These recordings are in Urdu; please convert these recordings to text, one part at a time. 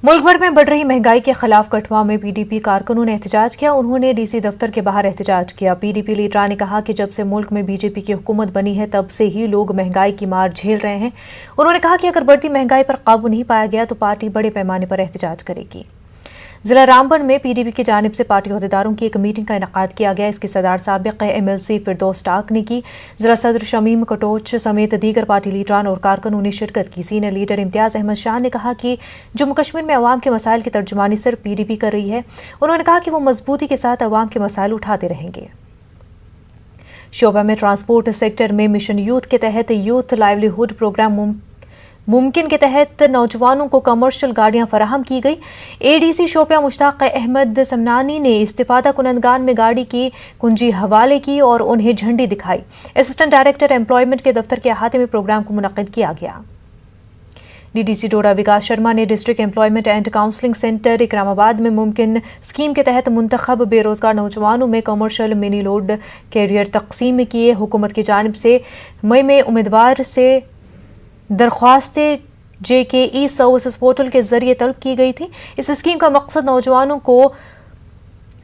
ملک بھر میں بڑھ رہی مہنگائی کے خلاف کٹھوا میں پی ڈی پی کارکنوں نے احتجاج کیا۔ انہوں نے ڈی سی دفتر کے باہر احتجاج کیا۔ پی ڈی پی لیڈران نے کہا کہ جب سے ملک میں بی جے پی کی حکومت بنی ہے تب سے ہی لوگ مہنگائی کی مار جھیل رہے ہیں۔ انہوں نے کہا کہ اگر بڑھتی مہنگائی پر قابو نہیں پایا گیا تو پارٹی بڑے پیمانے پر احتجاج کرے گی۔ ضلع رامبن میں پی ڈی پی کی جانب سے پارٹی عہدیداروں کی ایک میٹنگ کا انعقاد کیا گیا۔ اس کی صدارت سابق M L C Firdous Tak نے کی۔ ضلع صدر شمیم کٹوچ سمیت دیگر پارٹی لیڈران اور کارکنوں نے شرکت کی۔ سینئر لیڈر امتیاز احمد شاہ نے کہا کہ جموں کشمیر میں عوام کے مسائل کی ترجمانی صرف پی ڈی پی کر رہی ہے۔ انہوں نے کہا کہ وہ مضبوطی کے ساتھ عوام کے مسائل اٹھاتے رہیں گے۔ شعبہ میں ٹرانسپورٹ سیکٹر میں مشن یوتھ کے تحت یوتھ لائیولی ہوڈ پروگرام ممکن کے تحت نوجوانوں کو کمرشل گاڑیاں فراہم کی گئی۔ اے ڈی سی شوپیاں مشتاق احمد سمنانی نے استفادہ کنندگان میں گاڑی کی کنجی حوالے کی اور انہیں جھنڈی دکھائی۔ اسسٹنٹ ڈائریکٹر ایمپلائمنٹ کے دفتر کے احاطے میں پروگرام کو منعقد کیا گیا۔ D D C Doda Vikas Sharma نے district employment and counselling centre Ikramabad میں ممکن اسکیم کے تحت منتخب بے روزگار نوجوانوں میں کمرشل منی لوڈ کیریئر تقسیم کیے۔ حکومت کی جانب سے مئی میں امیدوار سے درخواستیں جے کے ای سروسز پورٹل کے ذریعے طلب کی گئی تھی۔ اس اسکیم کا مقصد نوجوانوں کو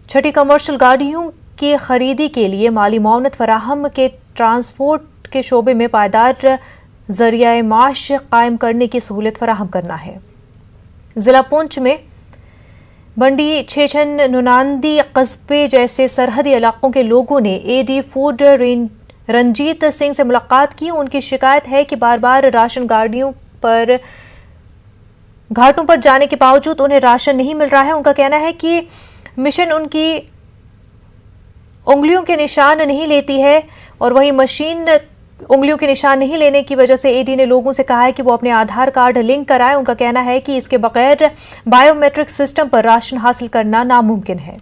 چھٹی کمرشل گاڑیوں کی خریدی کے لیے مالی معاونت فراہم کے ٹرانسپورٹ کے شعبے میں پائیدار ذریعہ معاش قائم کرنے کی سہولت فراہم کرنا ہے۔ ضلع پونچھ میں بنڈی چھیچن نوناندی قصبے جیسے سرحدی علاقوں کے لوگوں نے اے ڈی فوڈ رنجیت سنگھ سے ملاقات کی۔ ان کی شکایت ہے کہ بار بار راشن گاڑیوں پر گھاٹوں پر جانے کے باوجود انہیں راشن نہیں مل رہا ہے۔ ان کا کہنا ہے کہ مشن ان کی انگلیوں کے نشان نہیں لیتی ہے اور وہی مشین انگلیوں کے نشان نہیں لینے کی وجہ سے اے ڈی نے لوگوں سے کہا ہے کہ وہ اپنے آدھار کارڈ لنک کرائیں۔ ان کا کہنا ہے کہ اس کے بغیر بائیو میٹرک سسٹم پر راشن حاصل کرنا ناممکن ہے۔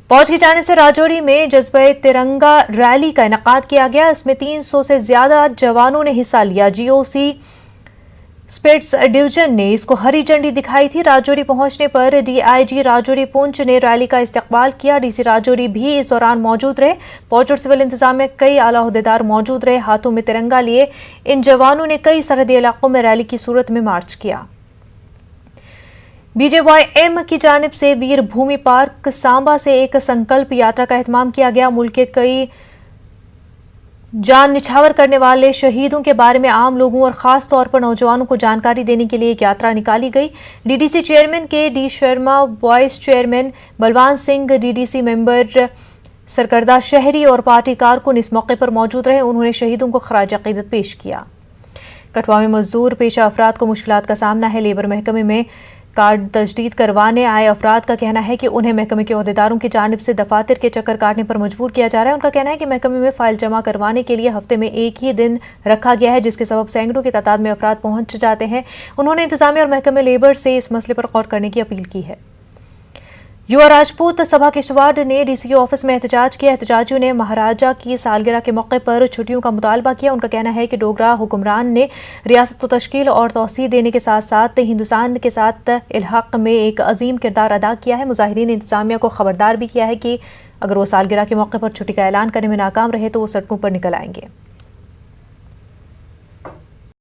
فوج کی جانب سے راجوری میں جذبہ ترنگا ریلی کا انعقاد کیا گیا۔ اس میں 300 سے زیادہ جوانوں نے حصہ لیا۔ جی او سی اسپیٹس ڈویژن نے اس کو ہری جھنڈی دکھائی تھی۔ راجوری پہنچنے پر ڈی آئی جی راجوری پونچھ نے ریلی کا استقبال کیا۔ ڈی سی راجوری بھی اس دوران موجود رہے۔ فوج اور سول انتظام میں کئی اعلیٰ عہدیدار موجود رہے۔ ہاتھوں میں ترنگا لیے ان جوانوں نے کئی سرحدی علاقوں میں ریلی کی صورت میں مارچ کیا۔ بی جے وائی ایم کی جانب سے ویر بھومی پارک سامبا سے ایک سنکلپ یاترا کا اہتمام کیا گیا۔ ملک کے کئی جان نچھاور کرنے والے شہیدوں کے بارے میں عام لوگوں اور خاص طور پر نوجوانوں کو جانکاری دینے کے لیے ایک یاترا نکالی گئی۔ D D C chairman K D Sharma, vice chairman Balwan Singh, D D C member سرکردہ شہری اور پارٹی کارکن اس موقع پر موجود رہے۔ انہوں نے شہیدوں کو خراج عقیدت پیش کیا۔ کٹھوا میں مزدور پیشہ افراد کو مشکلات کا سامنا ہے۔ لیبر محکمے میں کارڈ تجدید کروانے آئے افراد کا کہنا ہے کہ انہیں محکمے کے عہدیداروں کی جانب سے دفاتر کے چکر کاٹنے پر مجبور کیا جا رہا ہے۔ ان کا کہنا ہے کہ محکمے میں فائل جمع کروانے کے لیے ہفتے میں ایک ہی دن رکھا گیا ہے، جس کے سبب سینکڑوں کی تعداد میں افراد پہنچ جاتے ہیں۔ انہوں نے انتظامیہ اور محکمہ لیبر سے اس مسئلے پر غور کرنے کی اپیل کی ہے۔ یووا راجپوت سبھا کشتواڑ نے ڈی سی آفس میں احتجاج کیا۔ احتجاجیوں نے مہاراجہ کی سالگرہ کے موقع پر چھٹیوں کا مطالبہ کیا۔ ان کا کہنا ہے کہ ڈوگرا حکمران نے ریاست کو تشکیل اور توسیع دینے کے ساتھ ساتھ ہندوستان کے ساتھ الحاق میں ایک عظیم کردار ادا کیا ہے۔ مظاہرین نے انتظامیہ کو خبردار بھی کیا ہے کہ اگر وہ سالگرہ کے موقع پر چھٹی کا اعلان کرنے میں ناکام رہے تو وہ سڑکوں پر نکل آئیں گے۔